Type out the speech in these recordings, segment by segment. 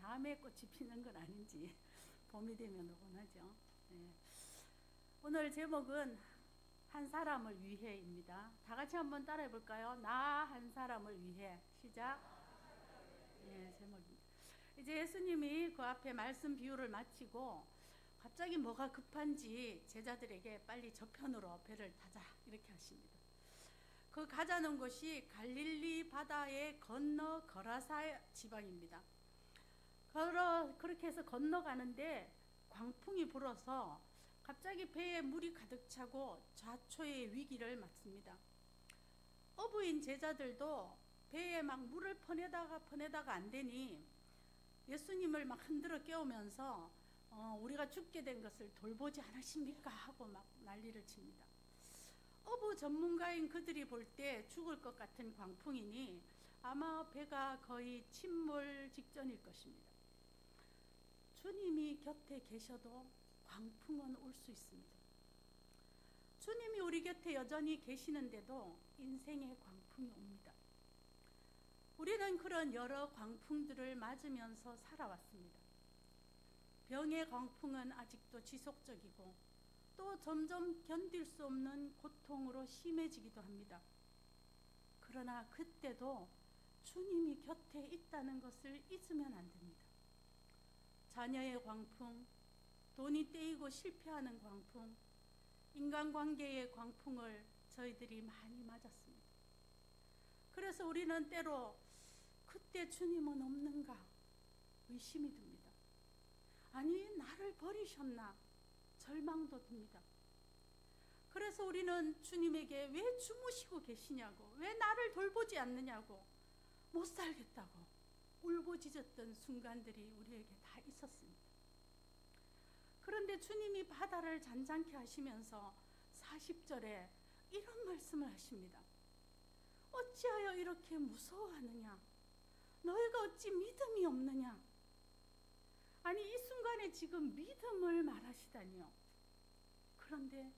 다음에 꽃이 피는 건 아닌지 봄이 되면 오곤 하죠. 네. 오늘 제목은 한 사람을 위해입니다. 다 같이 한번 따라해 볼까요? 나 한 사람을 위해. 시작. 예, 제목입니다. 이제 예수님이 그 앞에 말씀 비유를 마치고 갑자기 뭐가 급한지 제자들에게 빨리 저편으로 배를 타자 이렇게 하십니다. 그 가자는 곳이 갈릴리 바다에 건너 거라사 지방입니다. 그렇게 해서 건너가는데 광풍이 불어서 갑자기 배에 물이 가득 차고 좌초의 위기를 맞습니다. 어부인 제자들도 배에 막 물을 퍼내다가 안 되니 예수님을 막 흔들어 깨우면서 우리가 죽게 된 것을 돌보지 않으십니까? 하고 막 난리를 칩니다. 어부 전문가인 그들이 볼 때 죽을 것 같은 광풍이니 아마 배가 거의 침몰 직전일 것입니다. 주님이 곁에 계셔도 광풍은 올 수 있습니다. 주님이 우리 곁에 여전히 계시는데도 인생의 광풍이 옵니다. 우리는 그런 여러 광풍들을 맞으면서 살아왔습니다. 병의 광풍은 아직도 지속적이고 또 점점 견딜 수 없는 고통으로 심해지기도 합니다. 그러나 그때도 주님이 곁에 있다는 것을 잊으면 안 됩니다. 자녀의 광풍, 돈이 떼이고 실패하는 광풍, 인간관계의 광풍을 저희들이 많이 맞았습니다. 그래서 우리는 때로 그때 주님은 없는가 의심이 듭니다. 아니, 나를 버리셨나 절망도 듭니다. 그래서 우리는 주님에게 왜 주무시고 계시냐고, 왜 나를 돌보지 않느냐고, 못 살겠다고 울부짖었던 순간들이 우리에게 다 있었습니다. 그런데 주님이 바다를 잔잔케 하시면서 40절에 이런 말씀을 하십니다. 어찌하여 이렇게 무서워하느냐? 너희가 어찌 믿음이 없느냐? 아니, 이 순간에 지금 믿음을 말하시다니요. 그런데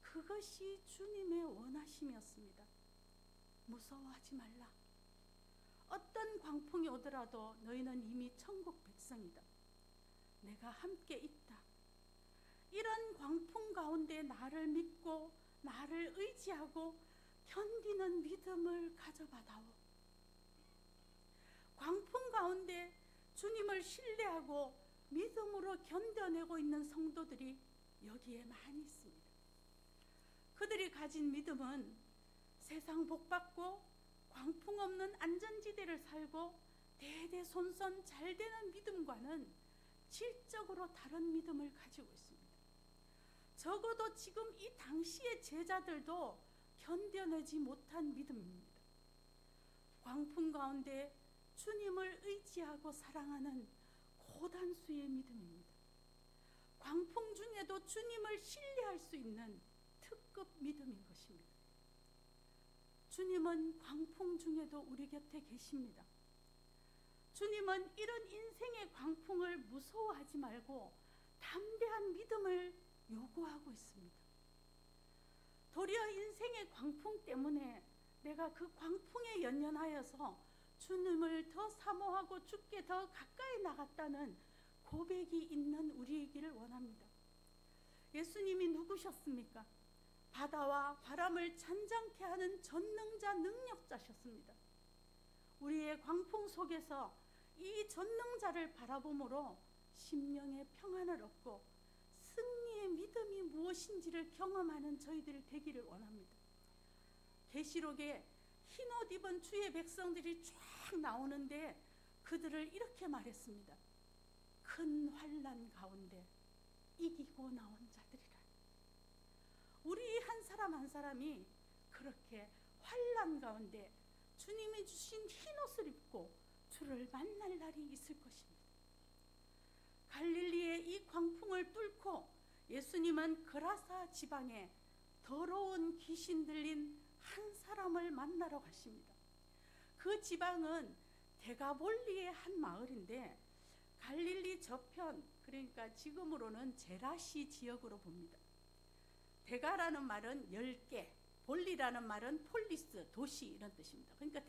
그것이 주님의 원하심이었습니다. 무서워하지 말라. 어떤 광풍이 오더라도 너희는 이미 천국 백성이다. 내가 함께 있다. 이런 광풍 가운데 나를 믿고 나를 의지하고 견디는 믿음을 가져봐다오. 광풍 가운데 주님을 신뢰하고 믿음으로 견뎌내고 있는 성도들이 여기에 많이 있습니다. 그들이 가진 믿음은 세상 복받고 광풍 없는 안전지대를 살고 대대손손 잘 되는 믿음과는 질적으로 다른 믿음을 가지고 있습니다. 적어도 지금 이 당시의 제자들도 견뎌내지 못한 믿음입니다. 광풍 가운데 주님을 의지하고 사랑하는 고단수의 믿음입니다. 광풍 중에도 주님을 신뢰할 수 있는 특급 믿음인 것입니다. 주님은 광풍 중에도 우리 곁에 계십니다. 주님은 이런 인생의 광풍을 무서워하지 말고 담대한 믿음을 요구하고 있습니다. 도리어 인생의 광풍 때문에 내가 그 광풍에 연연하여서 주님을 더 사모하고 주께 더 가까이 나갔다는 고백이 있는 우리이기를 원합니다. 예수님이 누구셨습니까? 바다와 바람을 잔잔케 하는 전능자 능력자셨습니다. 우리의 광풍 속에서 이 전능자를 바라봄으로 심령의 평안을 얻고 승리의 믿음이 무엇인지를 경험하는 저희들 되기를 원합니다. 계시록에 흰옷 입은 주의 백성들이 쫙 나오는데 그들을 이렇게 말했습니다. 큰 환난 가운데 이기고 나온 자들이라. 우리 한 사람 한 사람이 그렇게 환난 가운데 주님이 주신 흰옷을 입고 주를 만날 날이 있을 것입니다. 갈릴리의 이 광풍을 뚫고 예수님은 거라사 지방에 더러운 귀신 들린 한 사람을 만나러 가십니다. 그 지방은 데가볼리의 한 마을인데 갈릴리 저편, 그러니까 지금으로는 제라시 지역으로 봅니다. 데가라는 말은 10개, 볼리라는 말은 폴리스, 도시 이런 뜻입니다. 그러니까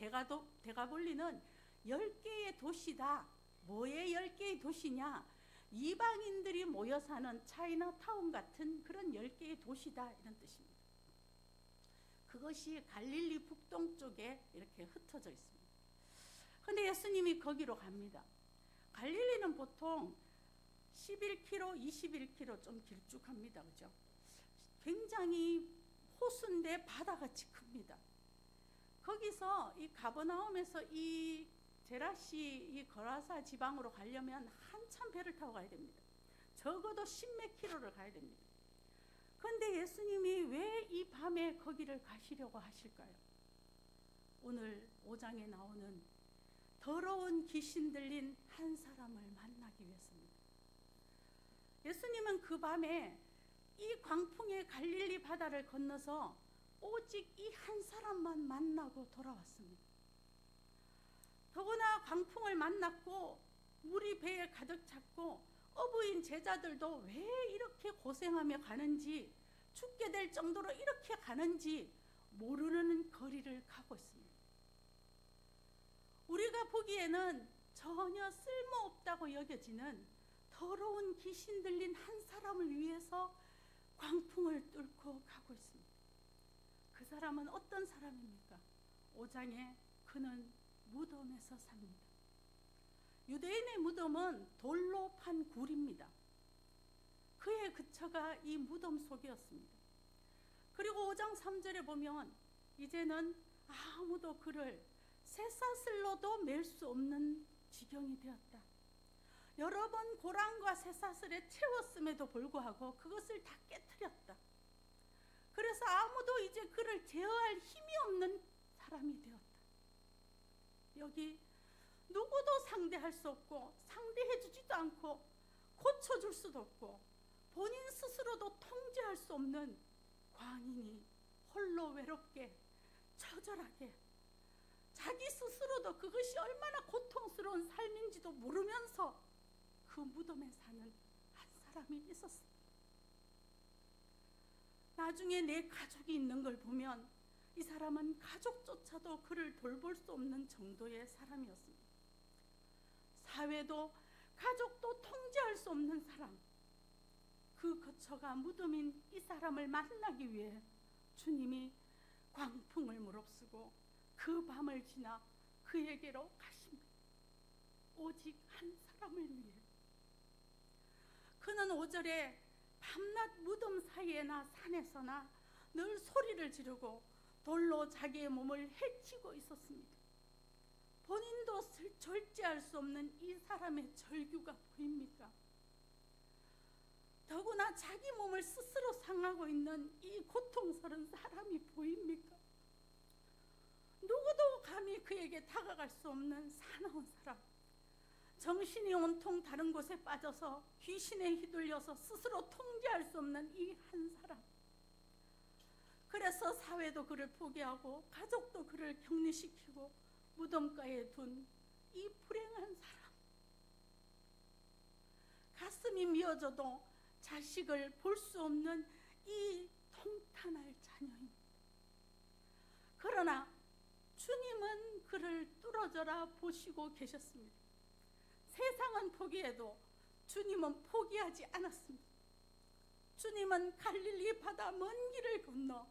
데가볼리는 10개의 도시다, 뭐의 10개의 도시냐? 이방인들이 모여 사는 차이나타운 같은 그런 10개의 도시다, 이런 뜻입니다. 그것이 갈릴리 북동쪽에 이렇게 흩어져 있습니다. 그런데 예수님이 거기로 갑니다. 갈릴리는 보통 11km, 21km 좀 길쭉합니다. 그죠? 굉장히 호수인데 바다같이 큽니다. 거기서 이 가버나움에서 이 제라시 이 거라사 지방으로 가려면 한참 배를 타고 가야 됩니다. 적어도 10몇 킬로를 가야 됩니다. 그런데 예수님이 왜 이 밤에 거기를 가시려고 하실까요? 오늘 5장에 나오는 더러운 귀신 들린 한 사람을 만나기 위해서입니다. 예수님은 그 밤에 이 광풍의 갈릴리 바다를 건너서 오직 이 한 사람만 만나고 돌아왔습니다. 더구나 광풍을 만났고 물이 배에 가득 찼고 어부인 제자들도 왜 이렇게 고생하며 가는지, 죽게 될 정도로 이렇게 가는지 모르는 거리를 가고 있습니다. 우리가 보기에는 전혀 쓸모없다고 여겨지는 더러운 귀신 들린 한 사람을 위해서 광풍을 뚫고 가고 있습니다. 그 사람은 어떤 사람입니까? 5장에 그는 무덤에서 삽니다. 유대인의 무덤은 돌로 판 굴입니다. 그의 그처가 이 무덤 속이었습니다. 그리고 5장 3절에 보면 이제는 아무도 그를 쇠사슬로도 맬 수 없는 지경이 되었다. 여러 번 고랑과 쇠사슬에 채웠음에도 불구하고 그것을 다 깨트렸다. 그래서 아무도 이제 그를 제어할 힘이 없는 사람이 되었다. 여기 누구도 상대할 수 없고 상대해 주지도 않고 고쳐줄 수도 없고 본인 스스로도 통제할 수 없는 광인이 홀로 외롭게 처절하게 자기 스스로도 그것이 얼마나 고통스러운 삶인지도 모르면서 그 무덤에 사는 한 사람이 있었습니다. 나중에 내 가족이 있는 걸 보면 이 사람은 가족조차도 그를 돌볼 수 없는 정도의 사람이었습니다. 사회도 가족도 통제할 수 없는 사람, 그 거처가 무덤인 이 사람을 만나기 위해 주님이 광풍을 무릅쓰고 그 밤을 지나 그에게로 가십니다. 오직 한 사람을 위해. 그는 5절에 밤낮 무덤 사이에나 산에서나 늘 소리를 지르고 돌로 자기의 몸을 해치고 있었습니다. 본인도 절제할 수 없는 이 사람의 절규가 보입니까? 더구나 자기 몸을 스스로 상하고 있는 이 고통스러운 사람이 보입니까? 누구도 감히 그에게 다가갈 수 없는 사나운 사람, 정신이 온통 다른 곳에 빠져서 귀신에 휘둘려서 스스로 통제할 수 없는 이 한 사람. 그래서 사회도 그를 포기하고 가족도 그를 격리시키고 무덤가에 둔 이 불행한 사람. 가슴이 미어져도 자식을 볼 수 없는 이 통탄할 자녀입니다. 그러나 주님은 그를 뚫어져라 보시고 계셨습니다. 세상은 포기해도 주님은 포기하지 않았습니다. 주님은 갈릴리 바다 먼 길을 건너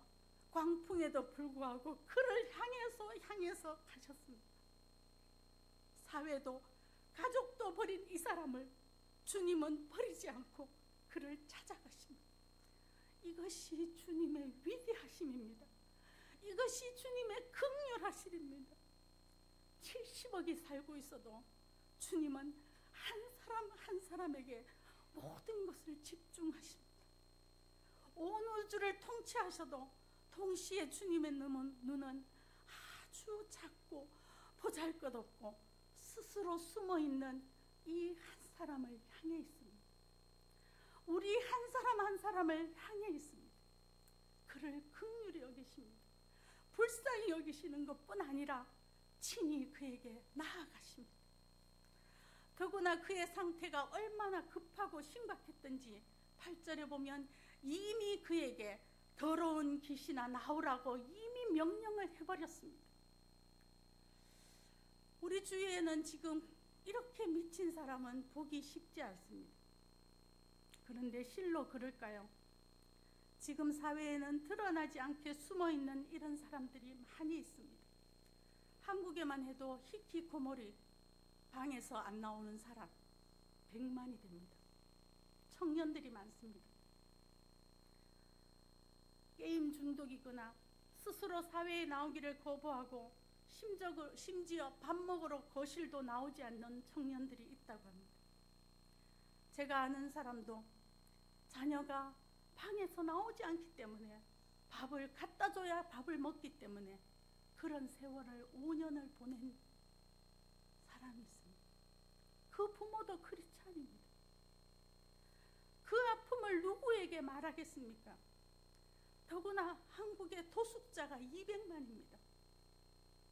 광풍에도 불구하고 그를 향해서 가셨습니다. 사회도 가족도 버린 이 사람을 주님은 버리지 않고 그를 찾아가십니다. 이것이 주님의 위대하심입니다. 이것이 주님의 긍휼하심입니다. 70억이 살고 있어도 주님은 한 사람 한 사람에게 모든 것을 집중하십니다. 온 우주를 통치하셔도 동시에 주님의 눈은 아주 작고 보잘것없고 스스로 숨어있는 이 한 사람을 향해 있습니다. 우리 한 사람 한 사람을 향해 있습니다. 그를 긍휼히 여기십니다. 불쌍히 여기시는 것뿐 아니라 친히 그에게 나아가십니다. 더구나 그의 상태가 얼마나 급하고 심각했던지 8절에 보면 이미 그에게 더러운 귀신아 나오라고 이미 명령을 해버렸습니다. 우리 주위에는 지금 이렇게 미친 사람은 보기 쉽지 않습니다. 그런데 실로 그럴까요? 지금 사회에는 드러나지 않게 숨어있는 이런 사람들이 많이 있습니다. 한국에만 해도 히키코모리, 방에서 안 나오는 사람 100만이 됩니다. 청년들이 많습니다. 게임 중독이거나 스스로 사회에 나오기를 거부하고 심지어 밥 먹으러 거실도 나오지 않는 청년들이 있다고 합니다. 제가 아는 사람도 자녀가 방에서 나오지 않기 때문에 밥을 갖다 줘야 밥을 먹기 때문에 그런 세월을 5년을 보낸 사람이 있습니다. 그 부모도 크리스찬입니다. 그 아픔을 누구에게 말하겠습니까? 더구나 한국의 도숙자가 200만입니다.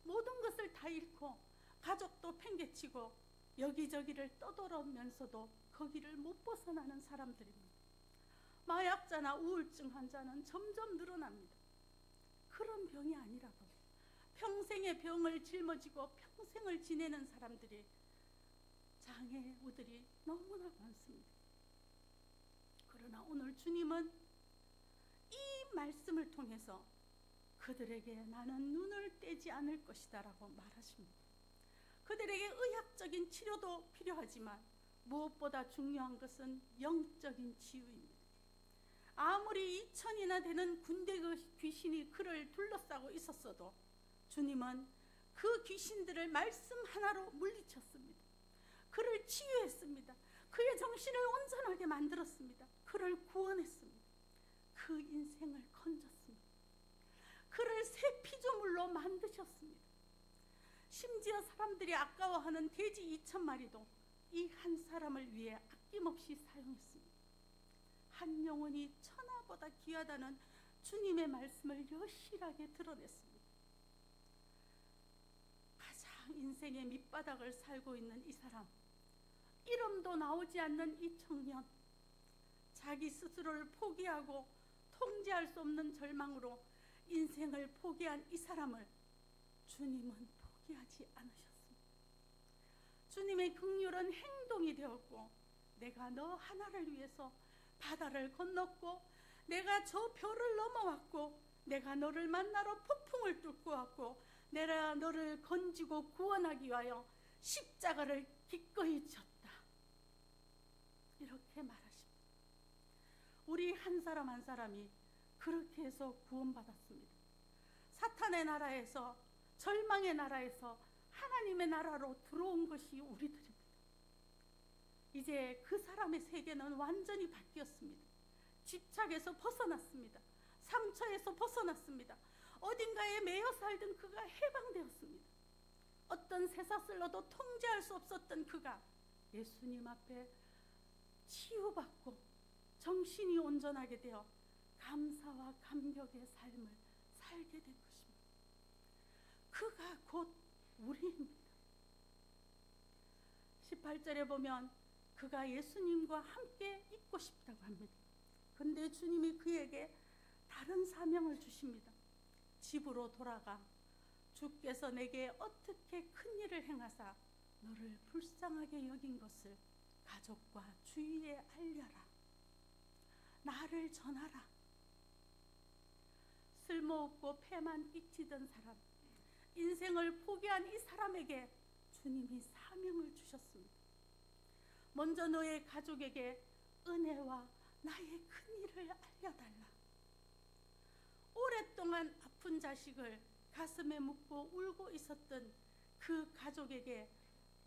모든 것을 다 잃고 가족도 팽개치고 여기저기를 떠돌아면서도 거기를 못 벗어나는 사람들입니다. 마약자나 우울증 환자는 점점 늘어납니다. 그런 병이 아니라도 평생의 병을 짊어지고 평생을 지내는 사람들이, 장애우들이 너무나 많습니다. 그러나 오늘 주님은 이 말씀을 통해서 그들에게 나는 눈을 떼지 않을 것이다 라고 말하십니다. 그들에게 의학적인 치료도 필요하지만 무엇보다 중요한 것은 영적인 치유입니다. 아무리 2000이나 되는 군대 귀신이 그를 둘러싸고 있었어도 주님은 그 귀신들을 말씀 하나로 물리쳤습니다. 그를 치유했습니다. 그의 정신을 온전하게 만들었습니다. 그를 구원했습니다. 그 인생을 건졌습니다. 그를 새 피조물로 만드셨습니다. 심지어 사람들이 아까워하는 돼지 2000마리도 이 한 사람을 위해 아낌없이 사용했습니다. 한 영혼이 천하보다 귀하다는 주님의 말씀을 여실하게 드러냈습니다. 가장 인생의 밑바닥을 살고 있는 이 사람, 이름도 나오지 않는 이 청년, 자기 스스로를 포기하고 통제할 수 없는 절망으로 인생을 포기한 이 사람을 주님은 포기하지 않으셨습니다. 주님의 긍휼은 행동이 되었고, 내가 너 하나를 위해서 바다를 건넜고, 내가 저 별을 넘어왔고, 내가 너를 만나러 폭풍을 뚫고 왔고, 내가 너를 건지고 구원하기 위하여 십자가를 기꺼이 졌다. 이렇게 말하십니다. 우리 한 사람 한 사람이 그렇게 해서 구원받았습니다. 사탄의 나라에서, 절망의 나라에서 하나님의 나라로 들어온 것이 우리들입니다. 이제 그 사람의 세계는 완전히 바뀌었습니다. 집착에서 벗어났습니다. 상처에서 벗어났습니다. 어딘가에 매여 살던 그가 해방되었습니다. 어떤 쇠사슬로도 통제할 수 없었던 그가 예수님 앞에 치유받고 정신이 온전하게 되어 감사와 감격의 삶을 살게 된 것입니다. 그가 곧 우리입니다. 18절에 보면 그가 예수님과 함께 있고 싶다고 합니다. 그런데 주님이 그에게 다른 사명을 주십니다. 집으로 돌아가 주께서 내게 어떻게 큰 일을 행하사 너를 불쌍하게 여긴 것을 가족과 주위에 알려라. 나를 전하라. 쓸모없고 패만 끼치던 사람, 인생을 포기한 이 사람에게 주님이 사명을 주셨습니다. 먼저 너의 가족에게 은혜와 나의 큰 일을 알려달라. 오랫동안 아픈 자식을 가슴에 묻고 울고 있었던 그 가족에게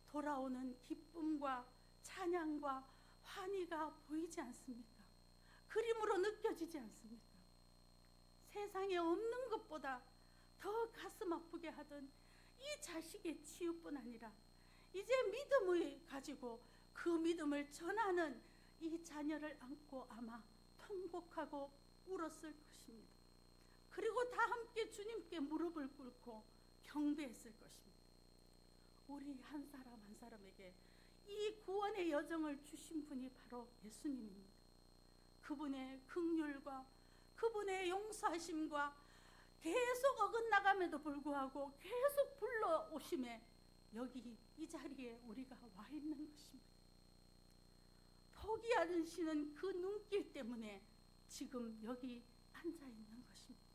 돌아오는 기쁨과 찬양과 환희가 보이지 않습니까? 그림으로 느껴지지 않습니까? 세상에 없는 것보다 더 가슴 아프게 하던 이 자식의 치유뿐 아니라 이제 믿음을 가지고 그 믿음을 전하는 이 자녀를 안고 아마 통곡하고 울었을 것입니다. 그리고 다 함께 주님께 무릎을 꿇고 경배했을 것입니다. 우리 한 사람 한 사람에게 이 구원의 여정을 주신 분이 바로 예수님입니다. 그분의 긍휼과 그분의 용서하심과 계속 어긋나감에도 불구하고 계속 불러오심에 여기 이 자리에 우리가 와 있는 것입니다. 포기 않으시는 그 눈길 때문에 지금 여기 앉아 있는 것입니다.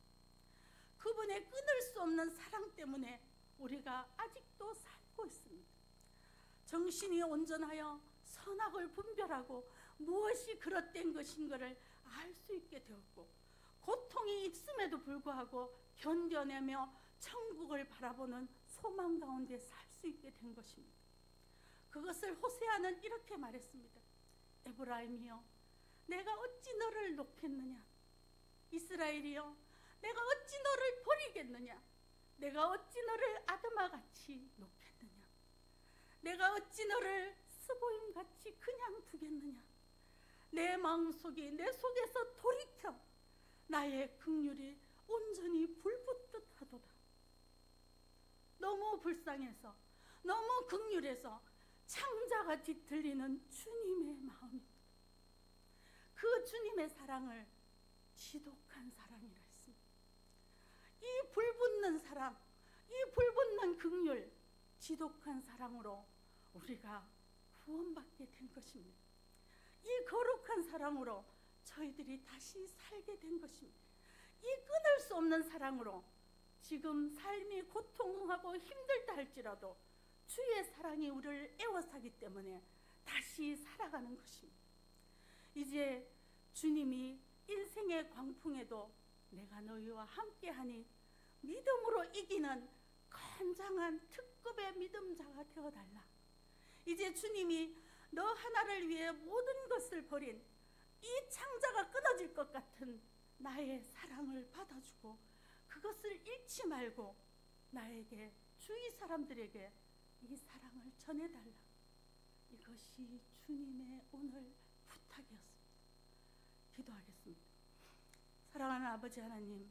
그분의 끊을 수 없는 사랑 때문에 우리가 아직도 살고 있습니다. 정신이 온전하여 선악을 분별하고 무엇이 그릇된 것인가를 알 수 있게 되었고, 고통이 있음에도 불구하고 견뎌내며 천국을 바라보는 소망 가운데 살 수 있게 된 것입니다. 그것을 호세아는 이렇게 말했습니다. 에브라임이여, 내가 어찌 너를 높였느냐? 이스라엘이여, 내가 어찌 너를 버리겠느냐? 내가 어찌 너를 아드마같이 높였느냐? 내가 어찌 너를 스보임같이 그냥 두겠느냐? 내 마음속이 내 속에서 돌이켜 나의 긍휼이 온전히 불붙듯 하도다. 너무 불쌍해서, 너무 긍휼해서 창자가 뒤틀리는 주님의 마음입니다. 그 주님의 사랑을 지독한 사랑이라 했습니다. 이 불붙는 사랑, 이 불붙는 긍휼, 지독한 사랑으로 우리가 구원받게 된 것입니다. 이 거룩한 사랑으로 저희들이 다시 살게 된 것입니다. 이 끊을 수 없는 사랑으로 지금 삶이 고통하고 힘들다 할지라도 주의 사랑이 우리를 애워싸기 때문에 다시 살아가는 것입니다. 이제 주님이 인생의 광풍에도 내가 너희와 함께하니 믿음으로 이기는 건장한 특급의 믿음자가 되어달라. 이제 주님이 너 하나를 위해 모든 것을 버린 이 창자가 끊어질 것 같은 나의 사랑을 받아주고 그것을 잃지 말고 나에게, 주위 사람들에게 이 사랑을 전해달라. 이것이 주님의 오늘 부탁이었습니다. 기도하겠습니다. 사랑하는 아버지 하나님,